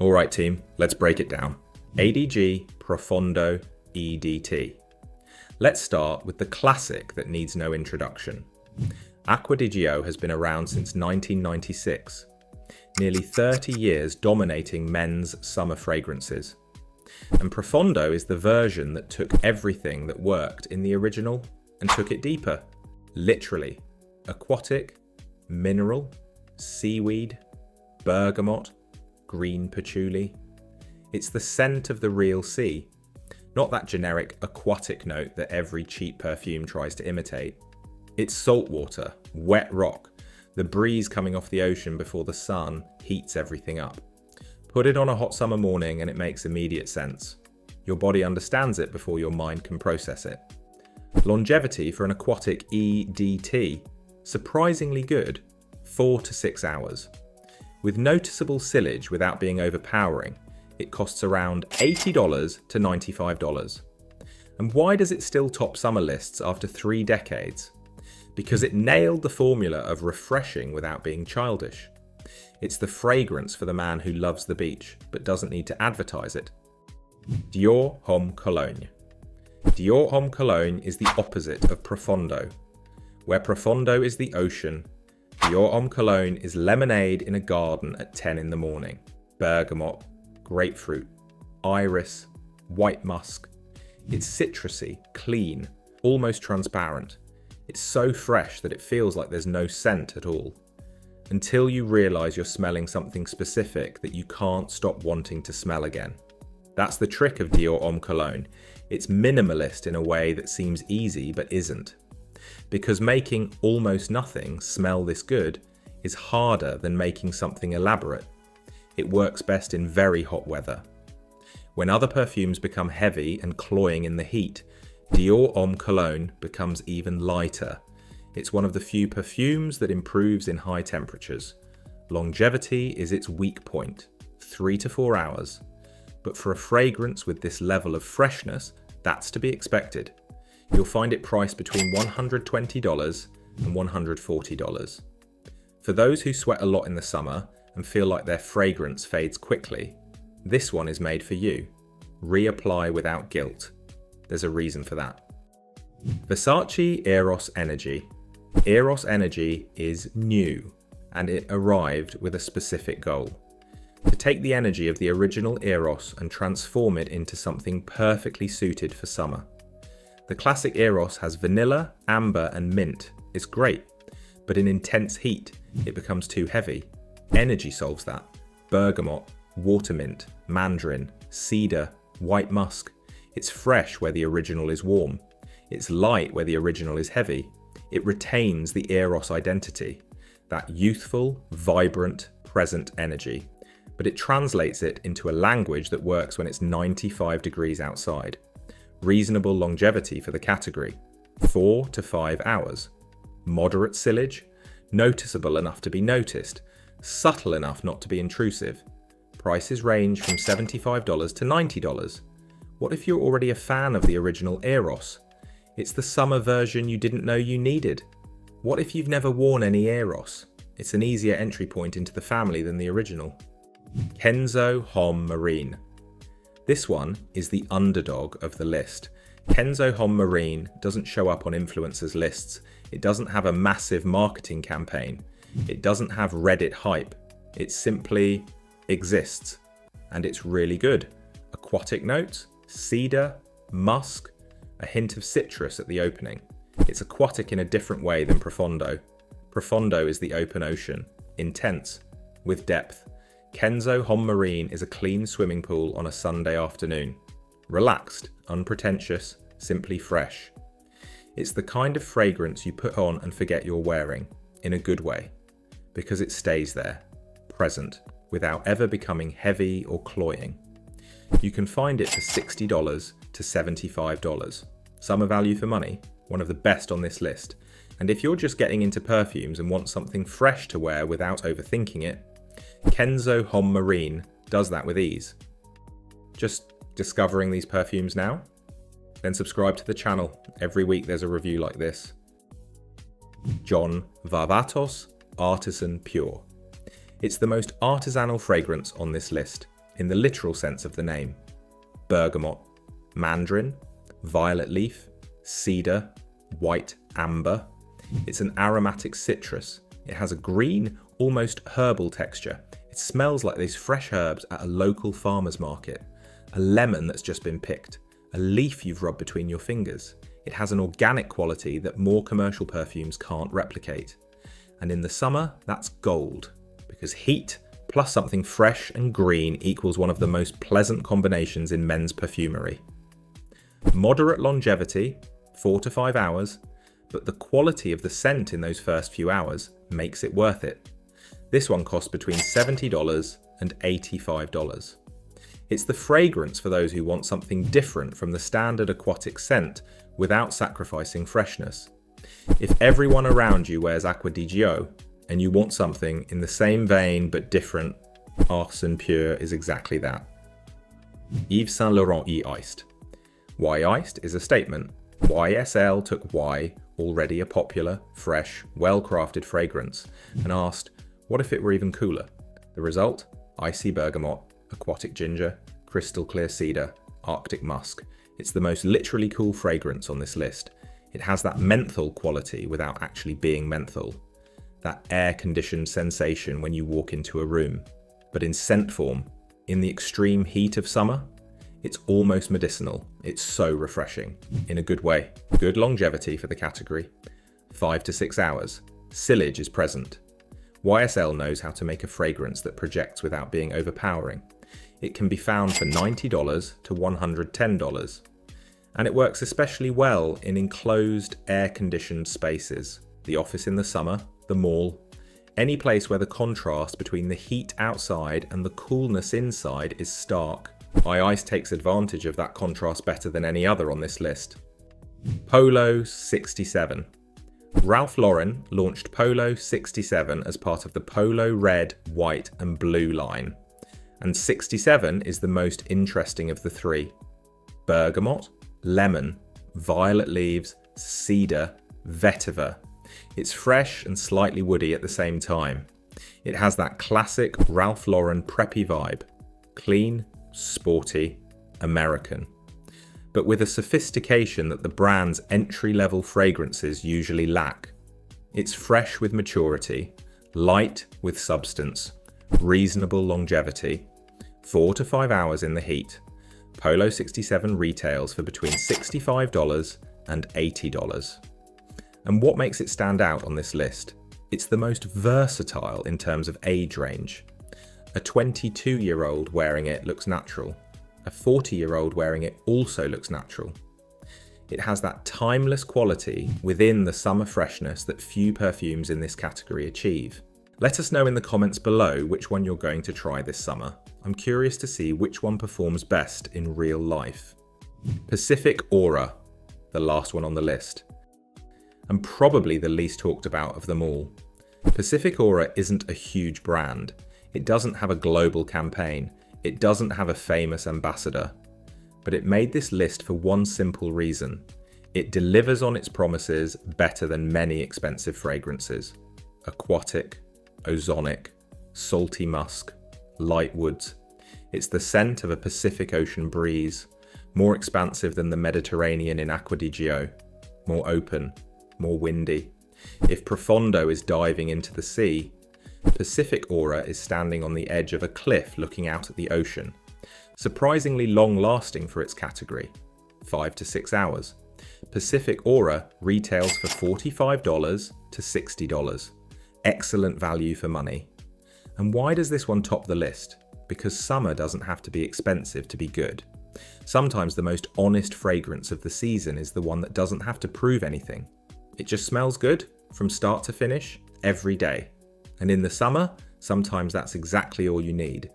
Alright team, let's break it down. ADG, Profondo, EDT. Let's start with the classic that needs no introduction. Acqua has been around since 1996, nearly 30 years dominating men's summer fragrances. And Profondo is the version that took everything that worked in the original and took it deeper. Literally, aquatic, mineral, seaweed, bergamot, green patchouli. It's the scent of the real sea, not that generic aquatic note that every cheap perfume tries to imitate. It's saltwater, wet rock, the breeze coming off the ocean before the sun heats everything up. Put it on a hot summer morning and it makes immediate sense. Your body understands it before your mind can process it. Longevity for an aquatic EDT, surprisingly good, 4 to 6 hours. With noticeable sillage without being overpowering, it costs around $80 to $95. And why does it still top summer lists after 3 decades? Because it nailed the formula of refreshing without being childish. It's the fragrance for the man who loves the beach, but doesn't need to advertise it. Dior Homme Cologne. Dior Homme Cologne is the opposite of Profondo. Where Profondo is the ocean, Dior Homme Cologne is lemonade in a garden at 10 in the morning. Bergamot, grapefruit, iris, white musk. It's citrusy, clean, almost transparent. It's so fresh that it feels like there's no scent at all. Until you realise you're smelling something specific that you can't stop wanting to smell again. That's the trick of Dior Homme Cologne. It's minimalist in a way that seems easy but isn't. Because making almost nothing smell this good is harder than making something elaborate. It works best in very hot weather. When other perfumes become heavy and cloying in the heat, Dior Homme Cologne becomes even lighter. It's one of the few perfumes that improves in high temperatures. Longevity is its weak point, 3 to 4 hours. But for a fragrance with this level of freshness, that's to be expected. You'll find it priced between $120 and $140. For those who sweat a lot in the summer and feel like their fragrance fades quickly, this one is made for you. Reapply without guilt. There's a reason for that. Versace Eros Energy. Eros Energy is new, and it arrived with a specific goal. To take the energy of the original Eros and transform it into something perfectly suited for summer. The classic Eros has vanilla, amber and mint. It's great, but in intense heat, it becomes too heavy. Energy solves that. Bergamot, watermint, mandarin, cedar, white musk. It's fresh where the original is warm. It's light where the original is heavy. It retains the Eros identity, that youthful, vibrant, present energy. But it translates it into a language that works when it's 95 degrees outside. Reasonable longevity for the category, 4 to 5 hours. Moderate sillage, noticeable enough to be noticed, subtle enough not to be intrusive. Prices range from $75 to $90. What if you're already a fan of the original Eros? It's the summer version you didn't know you needed. What if you've never worn any Eros? It's an easier entry point into the family than the original. Kenzo Homme Marine. This one is the underdog of the list. Kenzo Homme Marine doesn't show up on influencers' lists. It doesn't have a massive marketing campaign. It doesn't have Reddit hype. It simply exists. And it's really good. Aquatic notes, cedar, musk, a hint of citrus at the opening. It's aquatic in a different way than Profondo. Profondo is the open ocean, intense, with depth. Kenzo Homme Marine is a clean swimming pool on a Sunday afternoon. Relaxed, unpretentious, simply fresh. It's the kind of fragrance you put on and forget you're wearing, in a good way, because it stays there, present, without ever becoming heavy or cloying. You can find it for $60 to $75. Summer value for money, one of the best on this list. And if you're just getting into perfumes and want something fresh to wear without overthinking it, Kenzo Homme Marine does that with ease. Just discovering these perfumes now? Then subscribe to the channel. Every week there's a review like this. John Varvatos Artisan Pure. It's the most artisanal fragrance on this list. in the literal sense of the name. Bergamot, mandarin, violet leaf, cedar, white amber. It's an aromatic citrus. It has a green, almost herbal texture. It smells like these fresh herbs at a local farmer's market. A lemon that's just been picked. A leaf you've rubbed between your fingers. It has an organic quality that more commercial perfumes can't replicate. And in the summer, that's gold, because heat plus something fresh and green equals one of the most pleasant combinations in men's perfumery. Moderate longevity, 4 to 5 hours, but the quality of the scent in those first few hours makes it worth it. This one costs between $70 and $85. It's the fragrance for those who want something different from the standard aquatic scent without sacrificing freshness. If everyone around you wears Acqua di Gio and you want something in the same vein but different, Artisan Pure is exactly that. Yves Saint Laurent Y Iced. Y Iced is a statement. YSL took Y, already a popular, fresh, well-crafted fragrance, and asked, what if it were even cooler? The result? Icy bergamot, aquatic ginger, crystal clear cedar, arctic musk. It's the most literally cool fragrance on this list. It has that menthol quality without actually being menthol. That air-conditioned sensation when you walk into a room. But in scent form, in the extreme heat of summer, it's almost medicinal. It's so refreshing, in a good way. Good longevity for the category. 5 to 6 hours. Sillage is present. YSL knows how to make a fragrance that projects without being overpowering. It can be found for $90 to $110. And it works especially well in enclosed, air-conditioned spaces. The office in the summer, the mall, any place where the contrast between the heat outside and the coolness inside is stark. Y Iced takes advantage of that contrast better than any other on this list. Polo 67. Ralph Lauren launched Polo 67 as part of the Polo red, white and blue line. And 67 is the most interesting of the three. Bergamot, lemon, violet leaves, cedar, vetiver. It's fresh and slightly woody at the same time. It has that classic Ralph Lauren preppy vibe. Clean, sporty, American. But with a sophistication that the brand's entry-level fragrances usually lack. It's fresh with maturity, light with substance, reasonable longevity, 4 to 5 hours in the heat. Polo 67 retails for between $65 and $80. And what makes it stand out on this list? It's the most versatile in terms of age range. A 22-year-old wearing it looks natural. A 40-year-old wearing it also looks natural. It has that timeless quality within the summer freshness that few perfumes in this category achieve. Let us know in the comments below which one you're going to try this summer. I'm curious to see which one performs best in real life. Pacific Aura, the last one on the list. And probably the least talked about of them all. Pacific Aura isn't a huge brand. It doesn't have a global campaign. It doesn't have a famous ambassador. But it made this list for one simple reason. It delivers on its promises better than many expensive fragrances. Aquatic, ozonic, salty musk, light woods. It's the scent of a Pacific Ocean breeze, more expansive than the Mediterranean in Acqua di Gio, more open, more windy. If Profondo is diving into the sea, Pacific Aura is standing on the edge of a cliff looking out at the ocean. Surprisingly long-lasting for its category, 5 to 6 hours. Pacific Aura retails for $45 to $60. Excellent value for money. And why does this one top the list? Because summer doesn't have to be expensive to be good. Sometimes the most honest fragrance of the season is the one that doesn't have to prove anything. It just smells good from start to finish every day. And in the summer, sometimes that's exactly all you need.